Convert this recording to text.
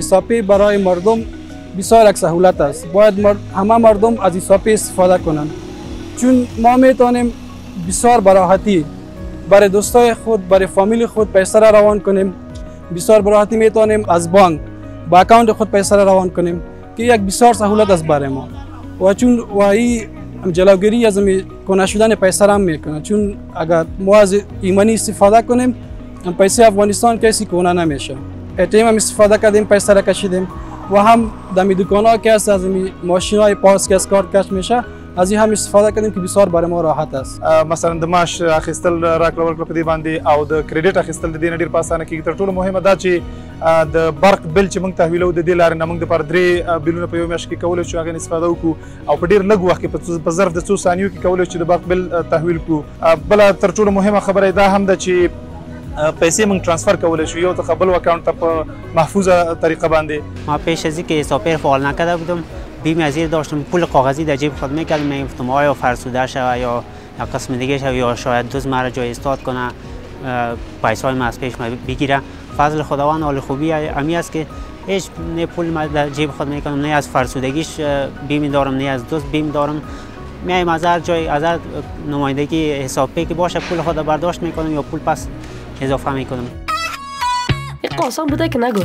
حسابی برای مردم بسیار یک سهولت است. باید همه مردم از حسابی استفاده کنند، چون ما میتونیم بسیار براحتی برای دوستای خود، برای فامیل خود پیسه را روان کنیم. بسیار براحتی میتونیم از بانک با اکانت خود پیسه را روان کنیم که یک بسیار سهولت است برای ما. و چون این جلوگیری از کنه شدن پیسه را میکنه، چون اگر ما از ایمانی استفاده کنیم پیسه افغانستان کسی کنه نمیشه. ATM هم استفاده کردیم پیسه را کشیدیم و هم دمی دکان ها که از ماشین های پاس که از کارت کش میشه از این هم استفاده کردیم که بسیار برای ما راحت است. مثلا د معاش اخیستل راکړه ورکړه په دې باندې او د کریډټ اخیستل د دې نه ډېر په اسانه کېږي. تر ټولو مهمه دا چې د برق بل چې موږ تحویلو د دې لارې نه موږ دپاره 3 بیلونه په یو میاشت کې کولی شو هغې نه استفاده وکړو او په ډېر لږ وخت کې په ظرف د څو ثانیو کې کولی شو چې د برق بل تحویل کړو. بله تر ټولو مهمه خبره دا هم ده چې پیسې موږ ترانسفر کولی شو یو څخه بل اکاونت ته په محفوظه طریقه باندې. ما پیش از اینکه حساب فعال نکرده بودم بیم از این داشتم، پول کاغذی در جیب خود میکردم، میگفتم آیا فرسوده شود یا قسم دیگه شود یا شاید دوز مرا جای استاد کنه پیسه های ما از پیش بگیره. فضل خداوند حال خوبی امی است که هیچ نه پول ما در جیب خود میکنم، نه از فرسودگیش بیم دارم نه از دوز بیم دارم. میایم از هر جای از هر نمایندگی حساب پی که باشه پول خود برداشت میکنم یا پول پس اضافه میکنم. این قاسم بوده که نگو